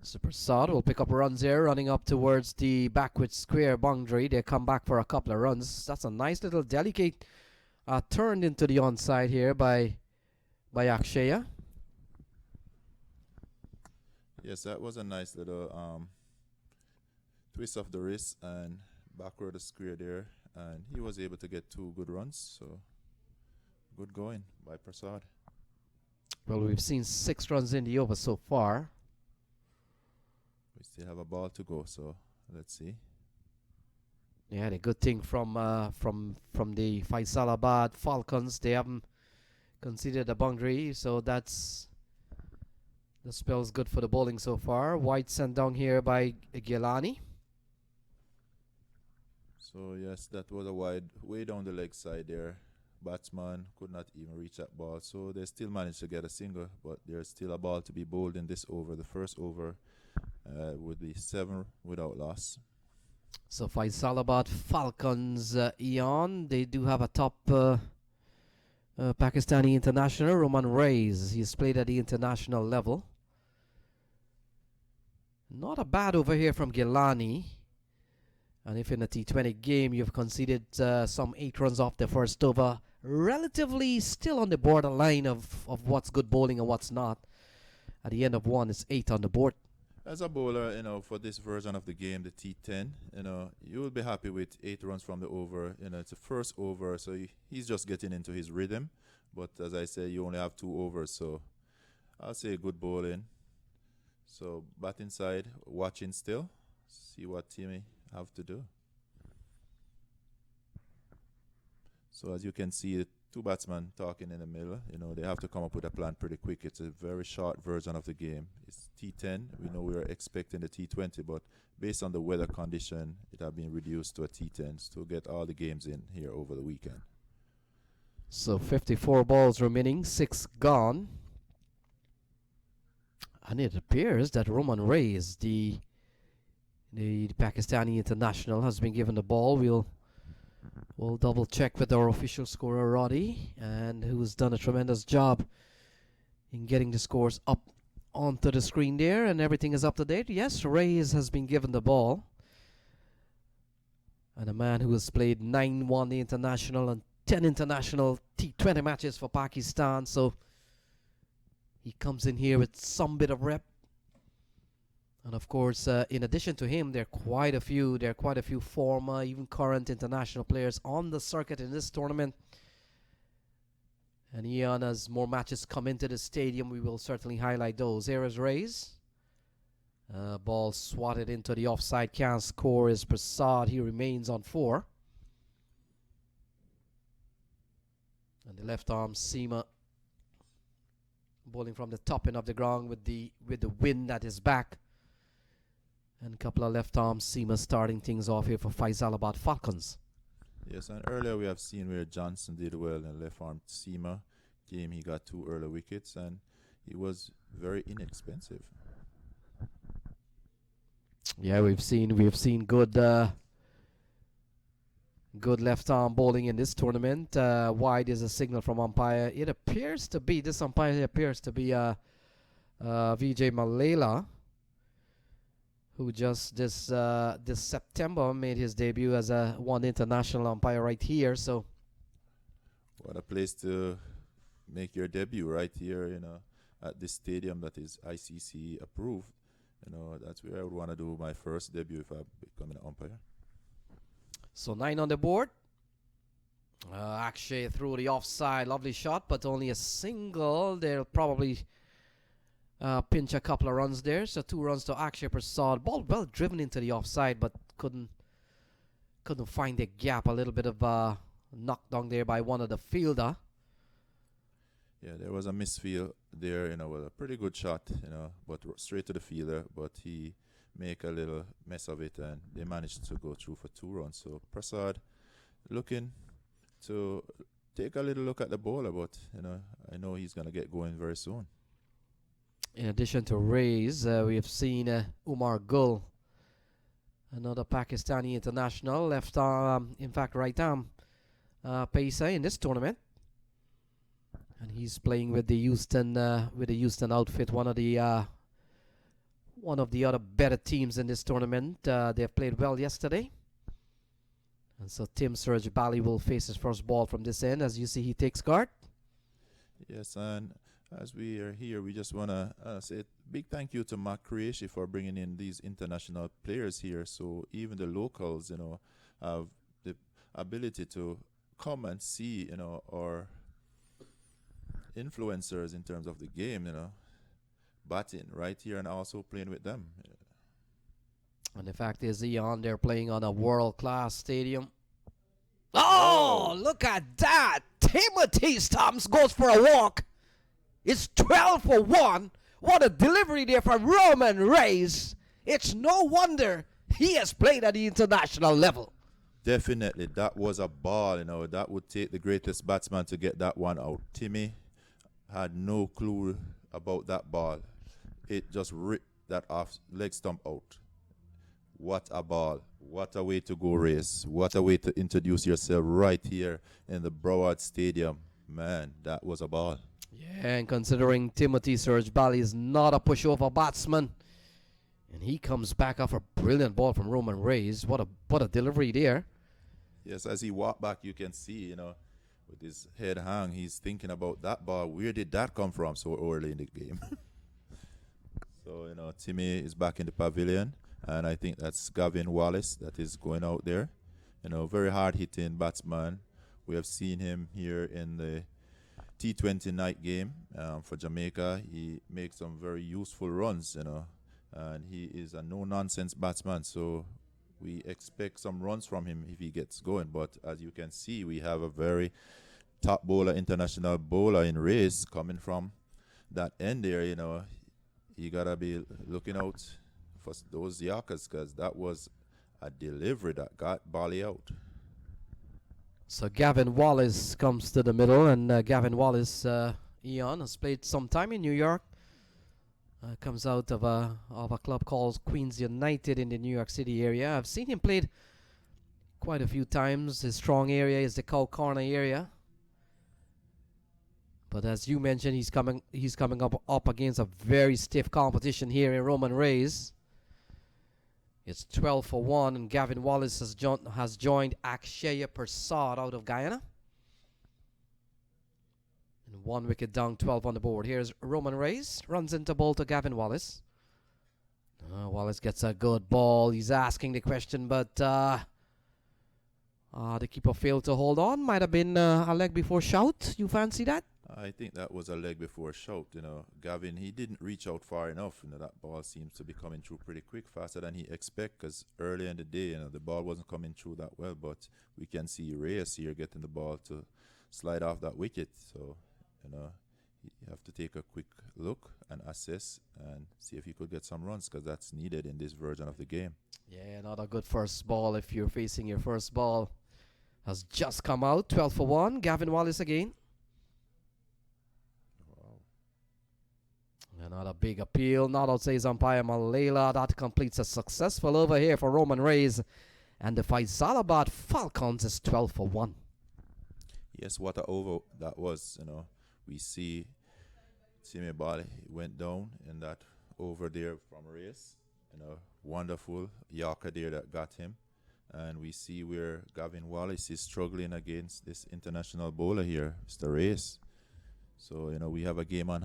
So Prasad will pick up runs here, running up towards the backward square boundary. They come back for a couple of runs. That's a nice little delicate turned into the onside here by Akshaya. Yes, that was a nice little twist of the wrist and backward the square there, and he was able to get 2 good runs. So good going by Prasad. Well, we've seen 6 runs in the over so far. We still have a ball to go, so let's see. Yeah, the good thing from the Faisalabad Falcons, they haven't conceded a boundary, so the spell's good for the bowling so far. White sent down here by Gilani. So yes, that was a wide, way down the leg side there. Batsman could not even reach that ball, so they still managed to get a single, but there's still a ball to be bowled in this over. The first over would be 7 without loss. So Faisalabad Falcons, Eon, they do have a top Pakistani international, Roman Reis. He's played at the international level. Not a bad over here from Gilani. And if in a T20 game you've conceded some 8 runs off the first over, relatively still on the borderline of what's good bowling and what's not. At the end of one, it's 8 on the board. As a bowler, for this version of the game, the T10, you will be happy with 8 runs from the over. It's a first over, so he's just getting into his rhythm. But as I say, you only have 2 overs, so I'll say good bowling. So batting side, watching still, see what Timmy have to do. So as you can see, the 2 batsmen talking in the middle. They have to come up with a plan pretty quick. It's a very short version of the game. It's T10. We know we were expecting the T20, but based on the weather condition, it has been reduced to a T10 to get all the games in here over the weekend. So 54 balls remaining, 6 gone. And it appears that Roman Reis, the Pakistani international, has been given the ball. We'll double check with our official scorer Roddy, and who's done a tremendous job in getting the scores up onto the screen there, and everything is up to date. Yes, Reis has been given the ball, and a man who has played 9 the international and 10 international T20 matches for Pakistan, so he comes in here with some bit of rep. And of course, in addition to him, there are quite a few former, even current international players on the circuit in this tournament. And Ian, as more matches come into the stadium, we will certainly highlight those. Here is Reis. Ball swatted into the offside. Can't score is Prasad. He remains on 4. And the left arm seamer bowling from the top end of the ground with the wind at his back. And a couple of left arm seamers starting things off here for Faisalabad Falcons. Yes, and earlier we have seen where Johnson did well in left arm seamer game. He got 2 early wickets and he was very inexpensive. Yeah, we've seen good left arm bowling in this tournament. Wide is a signal from umpire. This umpire appears to be Vijay Mallela, who just this September made his debut as a 1 international umpire right here. So what a place to make your debut, right here, at this stadium that is ICC approved. That's where I would want to do my first debut if I become an umpire. So 9 on the board. Akshay through the offside, lovely shot, but only a single. They'll probably pinch a couple of runs there. So 2 runs to Akshay Prasad. Ball well driven into the offside, but couldn't find the gap. A little bit of knockdown there by one of the fielder. Yeah, there was a misfield there, with a pretty good shot, but straight to the fielder. But he make a little mess of it, and they managed to go through for 2 runs. So Prasad looking to take a little look at the bowler, but I know he's gonna get going very soon. In addition to Reis, we have seen Umar Gul, another Pakistani international, left arm, in fact right arm pacer in this tournament, and he's playing with the Houston outfit, one of the one of the other better teams in this tournament. They played well yesterday. And so Tim Surge Bali will face his first ball from this end. As you see, he takes guard. Yes, and as we are here, we just want to say a big thank you to Mark Creashi for bringing in these international players here. So even the locals, have the ability to come and see, our influencers in terms of the game, batting right here and also playing with them. And the fact is, Eon, they're playing on a world-class stadium. Oh, look at that. Timothy Stumps goes for a walk. It's 12 for 1. What a delivery there from Roman Reyes. It's no wonder he has played at the international level. Definitely, that was a ball, that would take the greatest batsman to get that one out. Timmy had no clue about that ball. It just ripped that off leg stump out. What a ball. What a way to go, Reyes. What a way to introduce yourself right here in the Broward Stadium. Man, that was a ball. Yeah, and considering Timothy Surge Bali is not a pushover batsman, and he comes back off a brilliant ball from Roman Reyes. What a delivery there. Yes, as he walked back, you can see, with his head hung, he's thinking about that ball. Where did that come from so early in the game? So, Timmy is back in the pavilion, and I think that's Gavin Wallace that is going out there. Very hard-hitting batsman. We have seen him here in the T20 night game for Jamaica. He makes some very useful runs, and he is a no-nonsense batsman, so we expect some runs from him if he gets going. But as you can see, we have a very top bowler, international bowler in Reyes coming from that end there. You got to be looking out for those Yorkers, because that was a delivery that got Bali out. So Gavin Wallace comes to the middle, and Gavin Wallace, Eon, has played some time in New York. Comes out of a club called Queens United in the New York City area. I've seen him played quite a few times. His strong area is the Cow Corner area. But as you mentioned, he's coming up against a very stiff competition here in Roman Reyes. It's 12 for 1, and Gavin Wallace has joined Akshaya Prasad out of Guyana. And 1 wicket down, 12 on the board. Here's Roman Reyes, runs into ball to Gavin Wallace. Wallace gets a good ball. He's asking the question, but the keeper failed to hold on. Might have been a leg before shout. You fancy that? I think that was a leg before shout. Gavin, he didn't reach out far enough. That ball seems to be coming through pretty quick, faster than he expect, because early in the day, the ball wasn't coming through that well. But we can see Reyes here getting the ball to slide off that wicket. So, you have to take a quick look and assess and see if you could get some runs, because that's needed in this version of the game. Yeah, not a good first ball if you're facing your first ball. Has just come out, 12 for 1. Gavin Wallace again. Another big appeal. Not outside his umpire Malela. That completes a successful over here for Roman Reyes. And the Faisalabad Falcons is 12 for 1. Yes, what a over that was. We see Timmy Bali went down in that over there from Reyes. Wonderful Yorker there that got him. And we see where Gavin Wallace is struggling against this international bowler here, Mr. Reyes. So, we have a game on